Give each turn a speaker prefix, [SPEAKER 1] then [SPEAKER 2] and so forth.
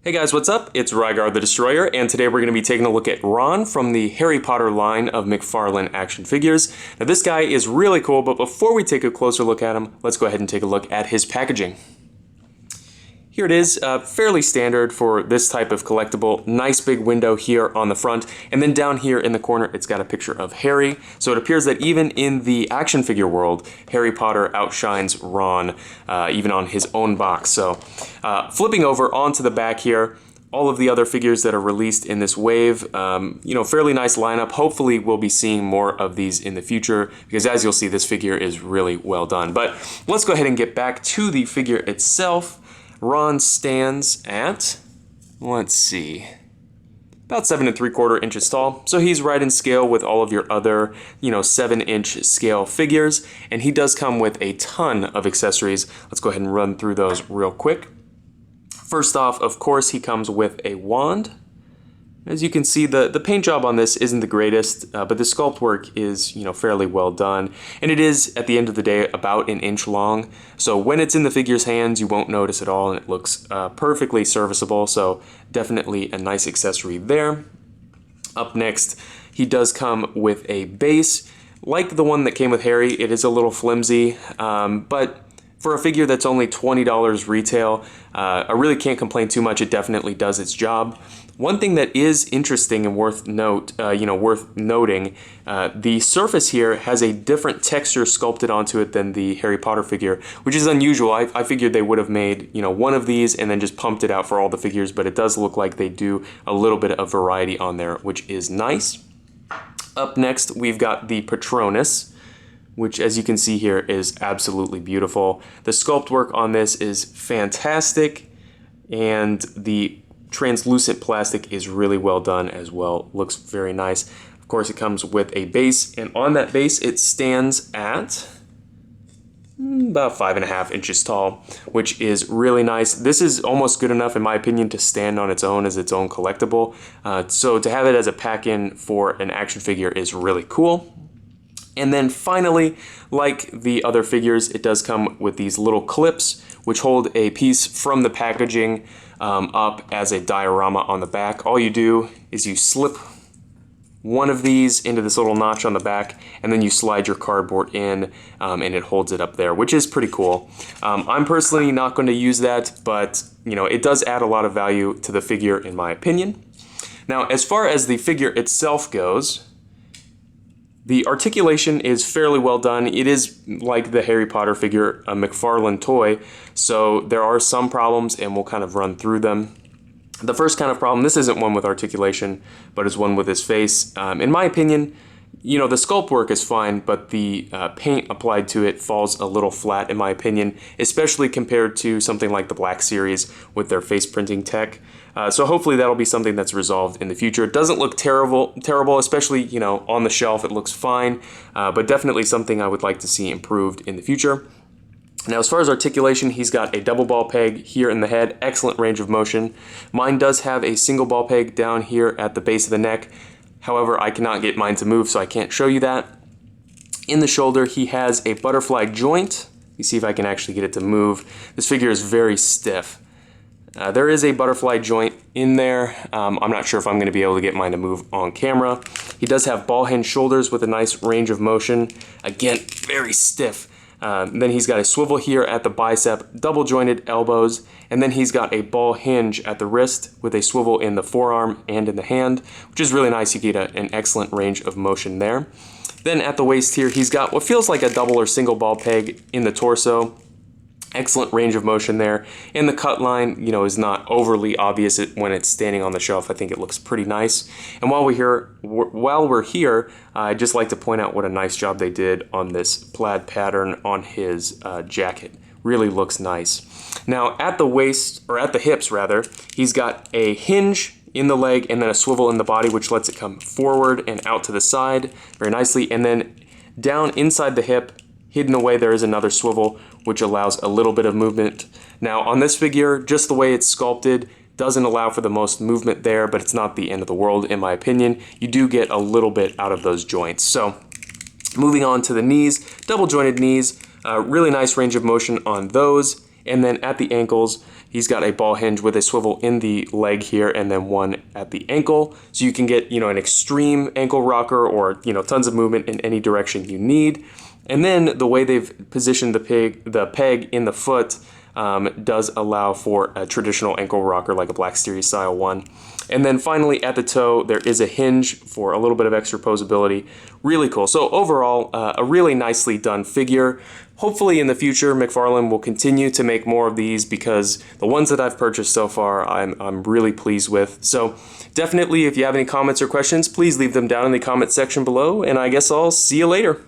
[SPEAKER 1] Hey guys, what's up? It's Rygar the Destroyer, and today we're going to be taking a look at Ron from the Harry Potter line of McFarlane action figures. Now this guy is really cool, but before we take a closer look at him, let's go ahead and take a look at his packaging. Here it is, fairly standard for this type of collectible. Nice big window here on the front, and then down here in the corner it's got a picture of Harry. So it appears that even in the action figure world, Harry Potter outshines Ron, even on his own box. So flipping over onto the back here, all of the other figures that are released in this wave, fairly nice lineup. Hopefully we'll be seeing more of these in the future, because as you'll see, this figure is really well done. But let's go ahead and get back to the figure itself. Ron stands at, let's see, about 7 3/4 inches tall. So he's right in scale with all of your other, 7-inch scale figures. And he does come with a ton of accessories. Let's go ahead and run through those real quick. First off, of course, he comes with a wand. As you can see, the paint job on this isn't the greatest, but the sculpt work is, fairly well done. And it is, at the end of the day, about 1 inch long. So when it's in the figure's hands, you won't notice at all, and it looks perfectly serviceable. So definitely a nice accessory there. Up next, he does come with a base. Like the one that came with Harry, it is a little flimsy, but for a figure that's only $20 retail, I really can't complain too much. It definitely does its job. One thing that is interesting and worth noting, the surface here has a different texture sculpted onto it than the Harry Potter figure, which is unusual. I figured they would have made, one of these and then just pumped it out for all the figures, but it does look like they do a little bit of variety on there, which is nice. Up next, we've got the Patronus, which, as you can see here, is absolutely beautiful. The sculpt work on this is fantastic, and the translucent plastic is really well done as well. Looks very nice. Of course, it comes with a base, and on that base it stands at about 5.5 inches tall, which is really nice. This is almost good enough, in my opinion, to stand on its own as its own collectible. So to have it as a pack-in for an action figure is really cool. And then finally, like the other figures, it does come with these little clips which hold a piece from the packaging up as a diorama on the back. All you do is you slip one of these into this little notch on the back, and then you slide your cardboard in, and it holds it up there, which is pretty cool. I'm personally not going to use that, but it does add a lot of value to the figure in my opinion. Now, as far as the figure itself goes, the articulation is fairly well done. It is like the Harry Potter figure, a McFarlane toy, so there are some problems, and we'll kind of run through them. The first kind of problem, this isn't one with articulation, but is one with his face. In my opinion, the sculpt work is fine, but the paint applied to it falls a little flat, in my opinion, especially compared to something like the Black Series with their face printing tech. So hopefully that'll be something that's resolved in the future. It doesn't look terrible, especially, on the shelf. It looks fine, but definitely something I would like to see improved in the future. Now, as far as articulation, he's got a double ball peg here in the head, excellent range of motion. Mine does have a single ball peg down here at the base of the neck. However, I cannot get mine to move, so I can't show you that. In the shoulder, he has a butterfly joint. You see if I can actually get it to move. This figure is very stiff. There is a butterfly joint in there. I'm not sure if I'm going to be able to get mine to move on camera. He does have ball hinge shoulders with a nice range of motion. Again, very stiff. Then he's got a swivel here at the bicep, double jointed elbows, and then he's got a ball hinge at the wrist with a swivel in the forearm and in the hand, which is really nice. You get an excellent range of motion there. Then at the waist here, he's got what feels like a double or single ball peg in the torso. Excellent range of motion there. And the cut line, is not overly obvious when it's standing on the shelf. I think it looks pretty nice. And while we're here, I'd just like to point out what a nice job they did on this plaid pattern on his jacket. Really looks nice. Now at the waist, or at the hips rather, he's got a hinge in the leg and then a swivel in the body, which lets it come forward and out to the side very nicely. And then down inside the hip, hidden away, there is another swivel, which allows a little bit of movement. Now on this figure, just the way it's sculpted doesn't allow for the most movement there, but it's not the end of the world in my opinion. You do get a little bit out of those joints. So moving on to the knees, double jointed knees, really nice range of motion on those. And then at the ankles, He's got a ball hinge with a swivel in the leg here and then one at the ankle. So you can get, an extreme ankle rocker or, tons of movement in any direction you need. And then the way they've positioned the peg in the foot does allow for a traditional ankle rocker like a Black Series style one. And then finally at the toe, there is a hinge for a little bit of extra posability. Really cool. So overall, a really nicely done figure. Hopefully in the future, McFarlane will continue to make more of these because the ones that I've purchased so far, I'm really pleased with. So definitely, if you have any comments or questions, please leave them down in the comment section below, and I guess I'll see you later.